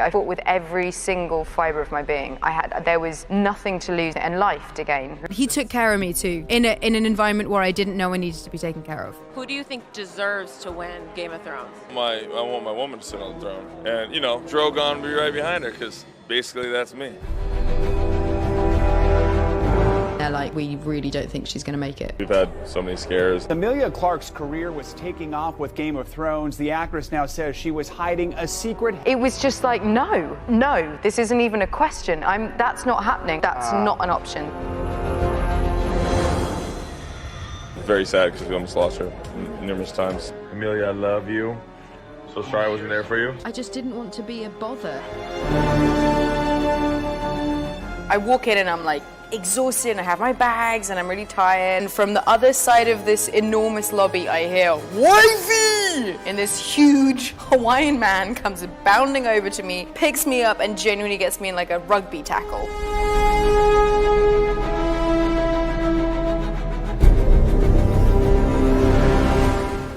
I fought with every single fibre of my being. There was nothing to lose and life to gain. He took care of me too, in an environment where I didn't know I needed to be taken care of. Who do you think deserves to win Game of Thrones? I want my woman to sit on the throne. And, Drogon will be right behind her, because basically that's me. We really don't think she's going to make it. We've had so many scares. Emilia Clarke's career was taking off with Game of Thrones. The actress now says she was hiding a secret. It was just like, no, this isn't even a question. That's not happening. That's not an option. Very sad because we almost lost her numerous times. Emilia, I love you. So sorry I wasn't there for you. I just didn't want to be a bother. I walk in and I'm like exhausted and I have my bags and I'm really tired. And from the other side of this enormous lobby, I hear, "Wifey!" And this huge Hawaiian man comes bounding over to me, picks me up and genuinely gets me in like a rugby tackle.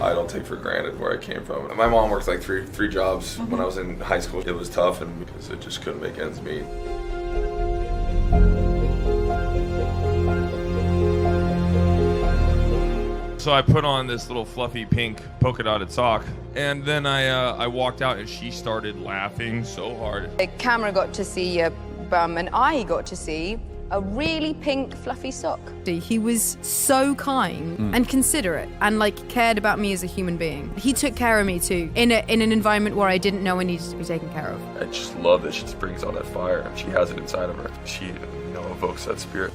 I don't take for granted where I came from. My mom worked like three jobs when I was in high school. It was tough and because it just couldn't make ends meet. So I put on this little fluffy pink polka dotted sock, and then I walked out and she started laughing so hard. The camera got to see your bum and I got to see a really pink fluffy sock. He was so kind and considerate and cared about me as a human being. He took care of me too, in an environment where I didn't know I needed to be taken care of. I just love that she brings on that fire. She has it inside of her. She, evokes that spirit.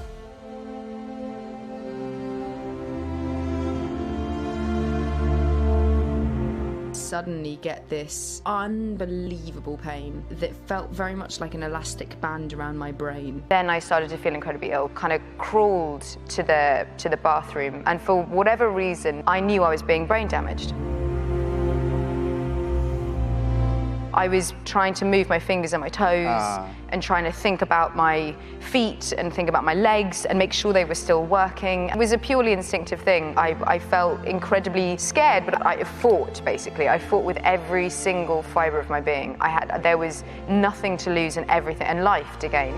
Suddenly get this unbelievable pain that felt very much like an elastic band around my brain. Then I started to feel incredibly ill, kind of crawled to the bathroom, and for whatever reason, I knew I was being brain damaged. I was trying to move my fingers and my toes and trying to think about my feet and think about my legs and make sure they were still working. It was a purely instinctive thing. I felt incredibly scared, but I fought, basically. I fought with every single fibre of my being. There was nothing to lose and everything, and life to gain.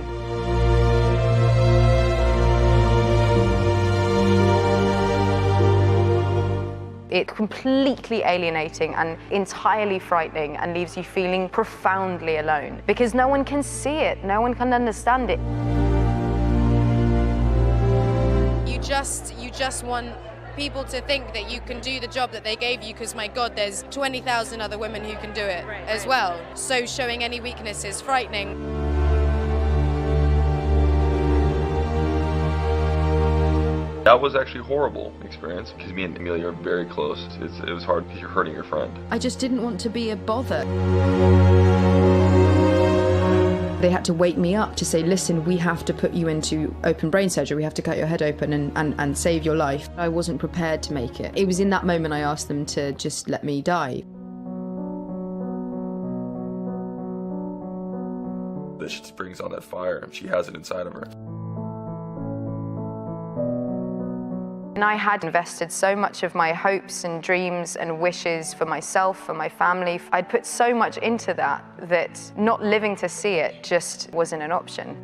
It's completely alienating and entirely frightening and leaves you feeling profoundly alone because no one can see it, no one can understand it. You just want people to think that you can do the job that they gave you because, my God, there's 20,000 other women who can do it as well. So showing any weakness is frightening. That was actually a horrible experience because me and Emilia are very close. It was hard because you're hurting your friend. I just didn't want to be a bother. They had to wake me up to say, listen, we have to put you into open brain surgery. We have to cut your head open and save your life. I wasn't prepared to make it. It was in that moment I asked them to just let me die. That she brings on that fire. She has it inside of her. And I had invested so much of my hopes and dreams and wishes for myself, for my family. I'd put so much into that not living to see it just wasn't an option.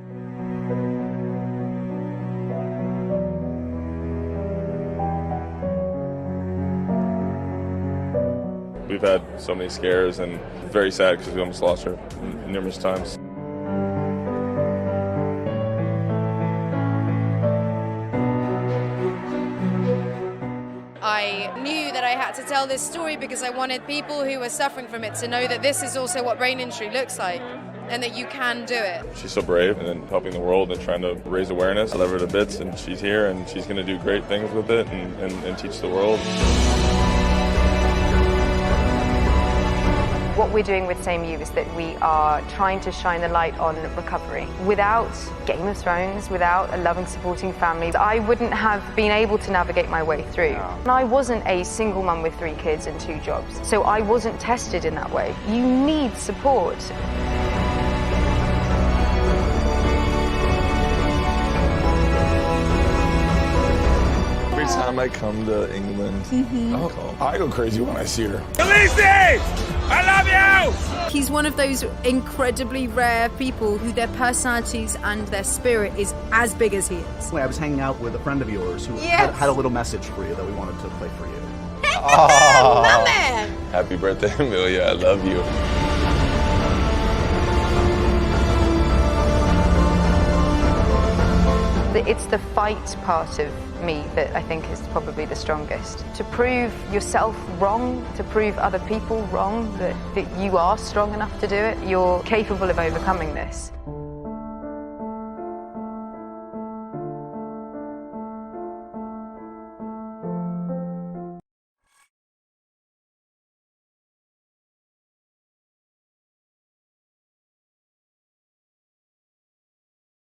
We've had so many scares and very sad because we almost lost her numerous times. I knew that I had to tell this story because I wanted people who were suffering from it to know that this is also what brain injury looks like and that you can do it. She's so brave and helping the world and trying to raise awareness. I love her to bits and she's here and she's going to do great things with it and teach the world. What we're doing with Same You is that we are trying to shine the light on recovery. Without Game of Thrones, without a loving, supporting family, I wouldn't have been able to navigate my way through. And I wasn't a single mum with 3 kids and 2 jobs, so I wasn't tested in that way. You need support. Every time I come to England, I'll call. I go crazy when I see her. He's one of those incredibly rare people who their personalities and their spirit is as big as he is. I was hanging out with a friend of yours who Yes. had a little message for you that we wanted to play for you. My man. Happy birthday, Amelia. I love you. It's the fight part of me that I think is probably the strongest. To prove yourself wrong, to prove other people wrong, that you are strong enough to do it, you're capable of overcoming this.